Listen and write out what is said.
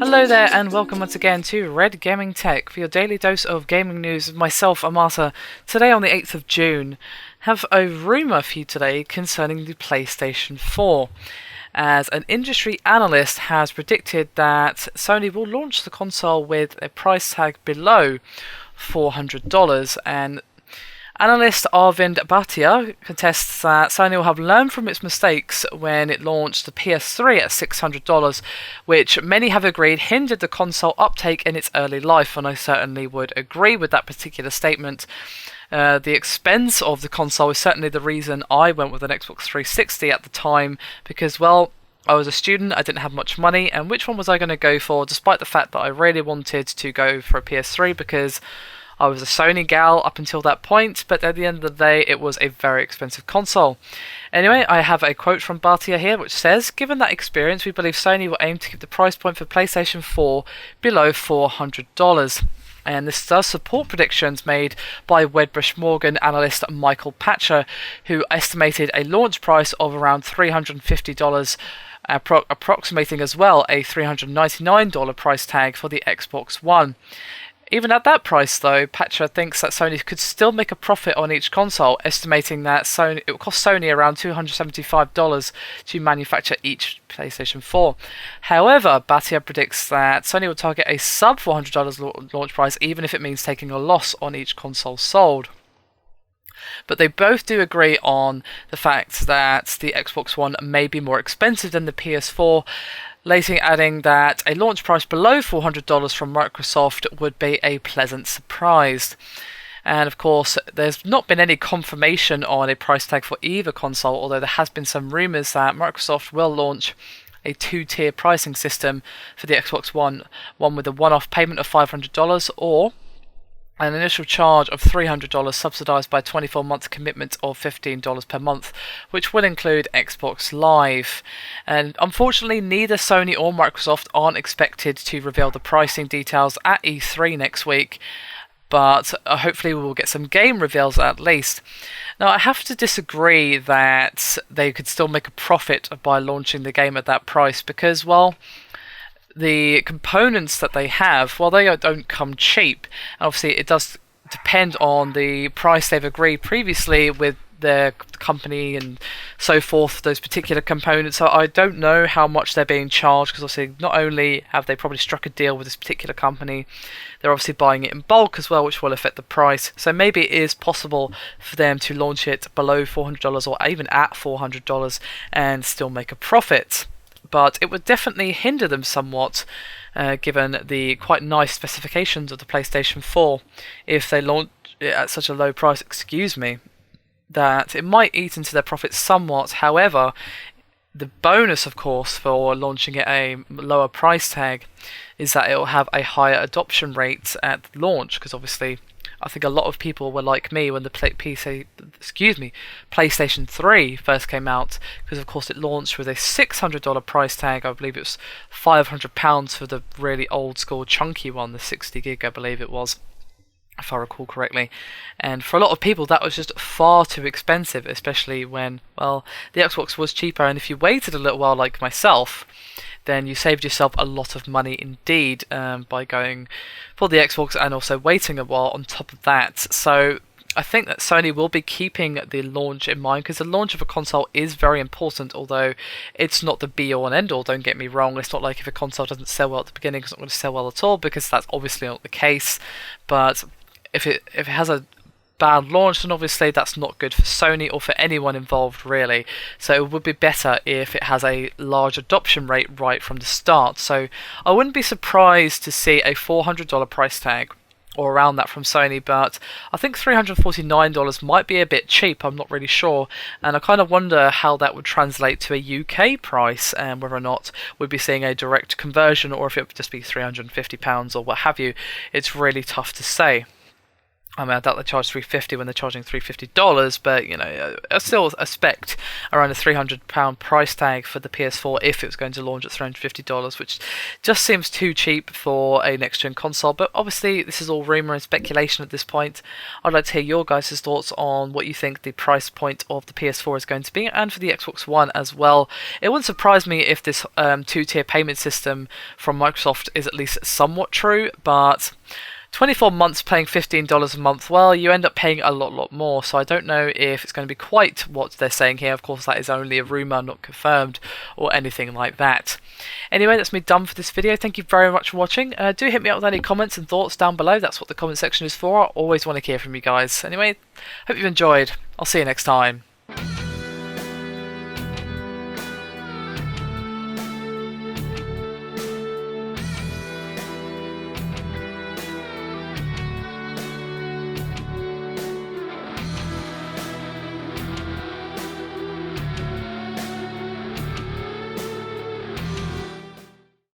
Hello there and welcome once again to Red Gaming Tech for your daily dose of gaming news with myself, Amasa. Today on the 8th of June, have a rumour for you today concerning the PlayStation 4, as an industry analyst has predicted that Sony will launch the console with a price tag below $400, and analyst Arvind Bhatia contests that Sony will have learned from its mistakes when it launched the PS3 at $600, which many have agreed hindered the console uptake in its early life, and I certainly would agree with that particular statement. The expense of the console is certainly the reason I went with an Xbox 360 at the time, because, well, I was a student, I didn't have much money, and which one was I going to go for, despite the fact that I really wanted to go for a PS3 because I was a Sony gal up until that point, but at the end of the day, it was a very expensive console. Anyway, I have a quote from Bhatia here, which says, "Given that experience, we believe Sony will aim to keep the price point for PlayStation 4 below $400. And this does support predictions made by Wedbush Morgan analyst Michael Patcher, who estimated a launch price of around $350, approximating as well a $399 price tag for the Xbox One. Even at that price, though, Patcher thinks that Sony could still make a profit on each console, estimating that it will cost Sony around $275 to manufacture each PlayStation 4. However, Bhatia predicts that Sony will target a sub $400 launch price, even if it means taking a loss on each console sold. But they both do agree on the fact that the Xbox One may be more expensive than the PS4, later adding that a launch price below $400 from Microsoft would be a pleasant surprise. And of course, there's not been any confirmation on a price tag for either console, although there has been some rumours that Microsoft will launch a two-tier pricing system for the Xbox One, one with a one-off payment of $500 or an initial charge of $300 subsidised by a 24-month commitment of $15 per month, which will include Xbox Live. And unfortunately, neither Sony or Microsoft aren't expected to reveal the pricing details at E3 next week, but hopefully we will get some game reveals at least. Now, I have to disagree that they could still make a profit by launching the game at that price because, well, the components that they have, well, they don't come cheap. Obviously, it does depend on the price they've agreed previously with their company and so forth, those particular components. So I don't know how much they're being charged, because obviously not only have they probably struck a deal with this particular company, they're obviously buying it in bulk as well, which will affect the price. So maybe it is possible for them to launch it below $400 or even at $400 and still make a profit. But it would definitely hinder them somewhat, given the quite nice specifications of the PlayStation 4, if they launch it at such a low price, that it might eat into their profits somewhat. However, the bonus, of course, for launching at a lower price tag is that it will have a higher adoption rate at launch, because obviously I think a lot of people were like me when the PlayStation 3 first came out, because of course it launched with a $600 price tag. I believe it was £500 for the really old school chunky one, the 60 gig I believe it was, if I recall correctly. And for a lot of people that was just far too expensive, especially when, well, the Xbox was cheaper, and if you waited a little while like myself, then you saved yourself a lot of money indeed, by going for the Xbox and also waiting a while on top of that. So I think that Sony will be keeping the launch in mind, because the launch of a console is very important, although it's not the be-all and end-all, don't get me wrong. It's not like if a console doesn't sell well at the beginning, it's not going to sell well at all, because that's obviously not the case. But if it has a bad launch, then obviously that's not good for Sony or for anyone involved, really. So it would be better if it has a large adoption rate right from the start. So I wouldn't be surprised to see a $400 price tag or around that from Sony, but I think $349 might be a bit cheap. I'm not really sure, and I kind of wonder how that would translate to a UK price, and whether or not we'd be seeing a direct conversion or if it would just be £350 or what have you. It's really tough to say. I mean, I doubt they charge $350 when they're charging $350, but still expect around a £300 price tag for the PS4 if it was going to launch at $350, which just seems too cheap for a next-gen console. But obviously, this is all rumor and speculation at this point. I'd like to hear your guys' thoughts on what you think the price point of the PS4 is going to be, and for the Xbox One as well. It wouldn't surprise me if this two-tier payment system from Microsoft is at least somewhat true, but 24 months paying $15 a month, well, you end up paying a lot more, so I don't know if it's going to be quite what they're saying here. Of course, that is only a rumour, not confirmed, or anything like that. Anyway, that's me done for this video. Thank you very much for watching. Do hit me up with any comments and thoughts down below. That's what the comment section is for. I always want to hear from you guys. Anyway, hope you've enjoyed. I'll see you next time.